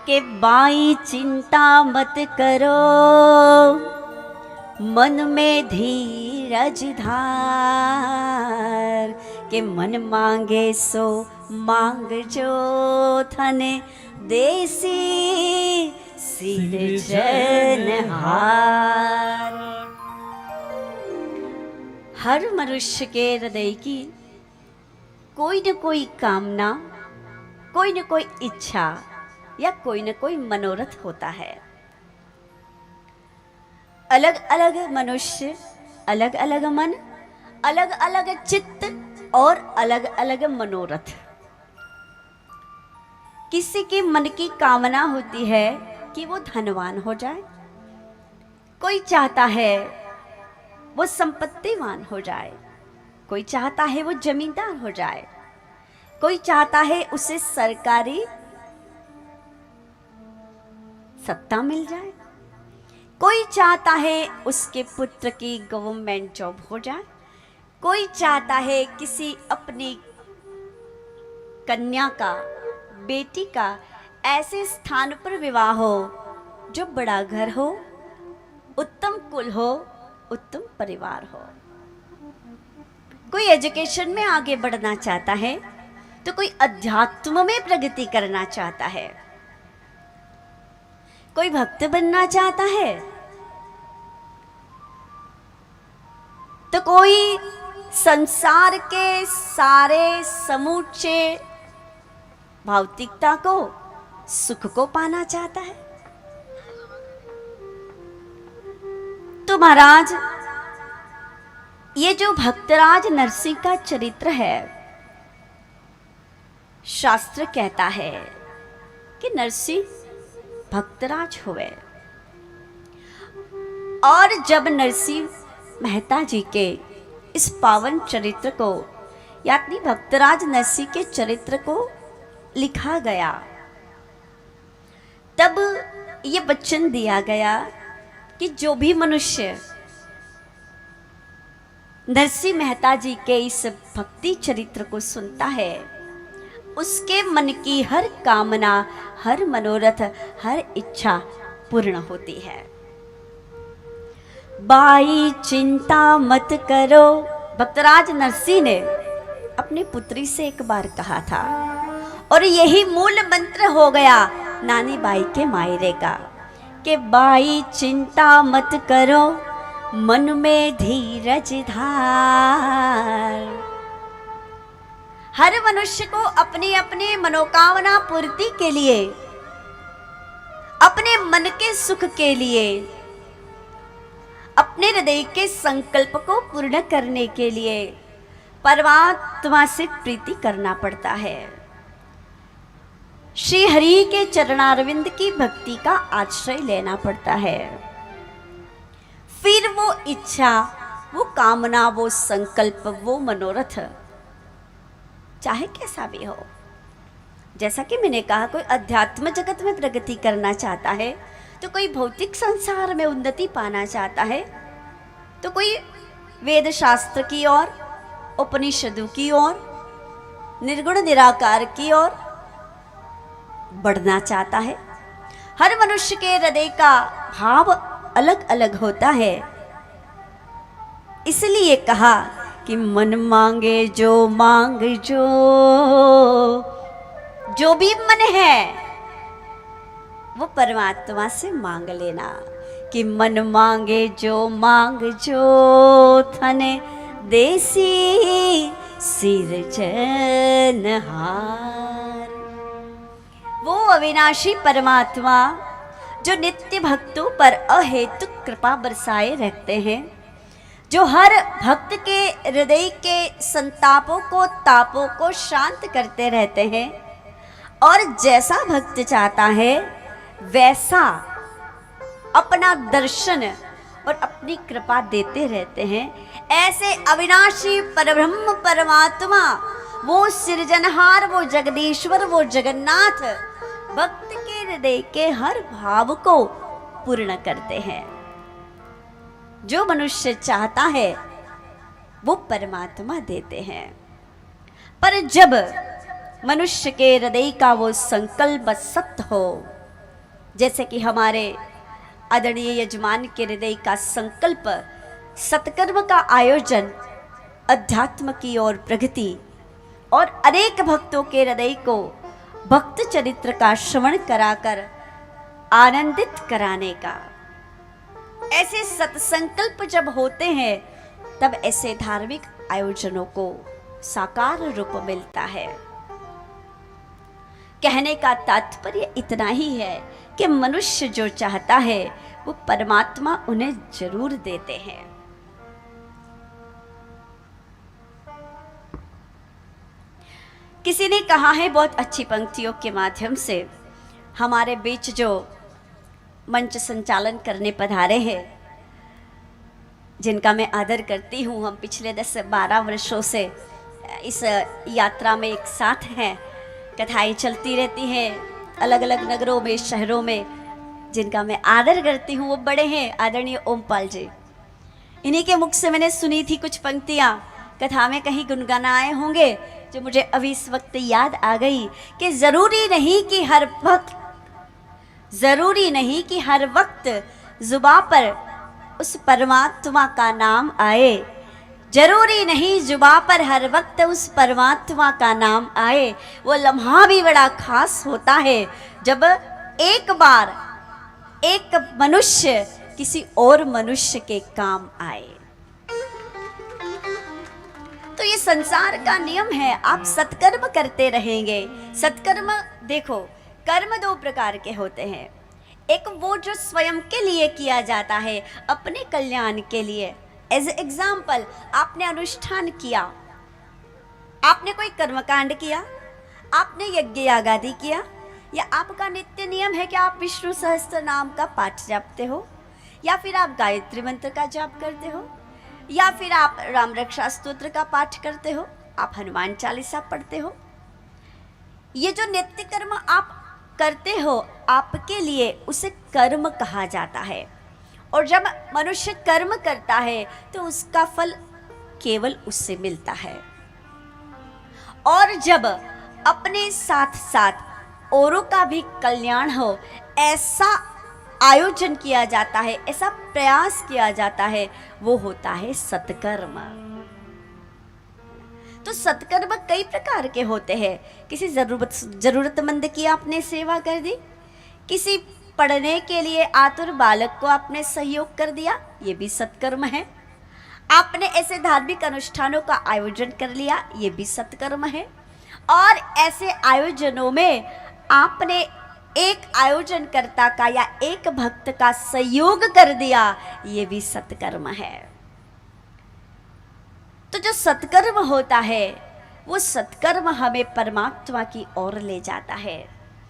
कि बाई चिंता मत करो, मन में धीरज धार, के मन मांगे सो मांग जो थने देसी सिरजनहार। हर मनुष्य के हृदय की कोई न कोई कामना, कोई न कोई इच्छा या कोई न कोई मनोरथ होता है। अलग अलग मनुष्य, अलग अलग मन, अलग अलग चित्त और अलग अलग मनोरथ। किसी के मन की कामना होती है कि वो धनवान हो जाए, कोई चाहता है वो संपत्तिवान हो जाए, कोई चाहता है वो जमींदार हो जाए, कोई चाहता है उसे सरकारी सत्ता मिल जाए, कोई चाहता है उसके पुत्र की गवर्नमेंट जॉब हो जाए, कोई चाहता है किसी अपनी कन्या का, बेटी का ऐसे स्थान पर विवाह हो जो बड़ा घर हो, उत्तम कुल हो, उत्तम परिवार हो। कोई एजुकेशन में आगे बढ़ना चाहता है तो कोई अध्यात्म में प्रगति करना चाहता है, कोई भक्त बनना चाहता है तो कोई संसार के सारे समूचे भौतिकता को, सुख को पाना चाहता है। तो महाराज, ये जो भक्तराज नरसिंह का चरित्र है, शास्त्र कहता है कि नरसिंह भक्तराज हुए। और जब नरसिंह मेहता जी के इस पावन चरित्र को, यानी भक्तराज नरसिंह के चरित्र को लिखा गया, तब ये वचन दिया गया कि जो भी मनुष्य नरसिंह मेहता जी के इस भक्ति चरित्र को सुनता है, उसके मन की हर कामना, हर मनोरथ, हर इच्छा पूर्ण होती है। बाई चिंता मत करो, भक्तराज नरसिंह ने अपनी पुत्री से एक बार कहा था, और यही मूल मंत्र हो गया नानी बाई के मायरे का, कि बाई चिंता मत करो, मन में धीरज धार। हर मनुष्य को अपनी अपनी मनोकामना पूर्ति के लिए, अपने मन के सुख के लिए, अपने हृदय के संकल्प को पूर्ण करने के लिए परमात्मा से प्रीति करना पड़ता है। श्री हरि के चरणारविंद की भक्ति का आश्रय लेना पड़ता है। फिर वो इच्छा, वो कामना, वो संकल्प, वो मनोरथ चाहे कैसा भी हो, जैसा कि मैंने कहा, कोई अध्यात्म जगत में प्रगति करना चाहता है, तो कोई भौतिक संसार में उन्नति पाना चाहता है, तो कोई वेद शास्त्र की ओर, उपनिषदों की ओर, निर्गुण निराकार की ओर बढ़ना चाहता है। हर मनुष्य के हृदय का भाव अलग अलग होता है। इसलिए कहा कि मन मांगे जो मांग जो भी मन है वो परमात्मा से मांग लेना, कि मन मांगे जो मांग जो थने देसी सिरजनहार। वो अविनाशी परमात्मा जो नित्य भक्तों पर अहेतुक कृपा बरसाए रहते हैं, जो हर भक्त के हृदय के संतापों को, तापों को शांत करते रहते हैं, और जैसा भक्त चाहता है वैसा अपना दर्शन और अपनी कृपा देते रहते हैं। ऐसे अविनाशी परब्रह्म परमात्मा, वो सृजनहार, वो जगदीश्वर, वो जगन्नाथ भक्त के हृदय के हर भाव को पूर्ण करते हैं। जो मनुष्य चाहता है वो परमात्मा देते हैं। पर जब मनुष्य के हृदय का वो संकल्प सत्य हो, जैसे कि हमारे आदरणीय यजमान के हृदय का संकल्प सत्कर्म का आयोजन, अध्यात्म की ओर प्रगति और अनेक भक्तों के हृदय को भक्त चरित्र का श्रवण कराकर आनंदित कराने का। ऐसे सत्संकल्प जब होते हैं तब ऐसे धार्मिक आयोजनों को साकार रूप मिलता है। कहने का तात्पर्य इतना ही है कि मनुष्य जो चाहता है वो परमात्मा उन्हें जरूर देते हैं। किसी ने कहा है बहुत अच्छी पंक्तियों के माध्यम से, हमारे बीच जो मंच संचालन करने पधारे हैं, जिनका मैं आदर करती हूँ, हम पिछले 10-12 वर्षों से इस यात्रा में एक साथ हैं, कथाएं चलती रहती हैं अलग अलग नगरों में, शहरों में, जिनका मैं आदर करती हूँ, वो बड़े हैं आदरणीय ओमपाल जी। इन्हीं के मुख से मैंने सुनी थी कुछ पंक्तियाँ, कथा में कहीं गुनगुनाए होंगे, जो मुझे अभी इस वक्त याद आ गई कि ज़रूरी नहीं कि हर वक्त जुबा पर उस परमात्मा का नाम आए। जरूरी नहीं जुबा पर हर वक्त उस परमात्मा का नाम आए। वो लम्हा भी बड़ा खास होता है जब एक बार एक मनुष्य किसी और मनुष्य के काम आए। तो ये संसार का नियम है, आप सत्कर्म करते रहेंगे। सत्कर्म देखो, कर्म 2 प्रकार के होते हैं। एक वो जो स्वयं के लिए किया जाता है, अपने कल्याण के लिए। एज एग्जाम्पल, आपने अनुष्ठान किया, आपने कोई कर्मकांड किया, आपने यज्ञ यागादि किया, या आपका नित्य नियम है कि आप विष्णु सहस्त्र नाम का पाठ जपते हो, या फिर आप गायत्री मंत्र का जाप करते हो, या फिर आप राम रक्षा स्तोत्र का पाठ करते हो, आप हनुमान चालीसा पढ़ते हो। ये जो नित्य कर्म आप करते हो, आपके लिए उसे कर्म कहा जाता है। और जब मनुष्य कर्म करता है तो उसका फल केवल उससे मिलता है। और जब अपने साथ साथ औरों का भी कल्याण हो, ऐसा आयोजन किया जाता है, ऐसा प्रयास किया जाता है, वो होता है सत्कर्म। तो सत्कर्म कई प्रकार के होते हैं। किसी जरूरतमंद की आपने सेवा कर दी, किसी पढ़ने के लिए आतुर बालक को आपने सहयोग कर दिया, ये भी सत्कर्म है। आपने ऐसे धार्मिक अनुष्ठानों का आयोजन कर लिया, ये भी सत्कर्म है। और ऐसे आयोजनों में आपने एक आयोजनकर्ता का या एक भक्त का सहयोग कर दिया, ये भी सत्कर्म है। तो जो सत्कर्म होता है, वो सत्कर्म हमें परमात्मा की ओर ले जाता है।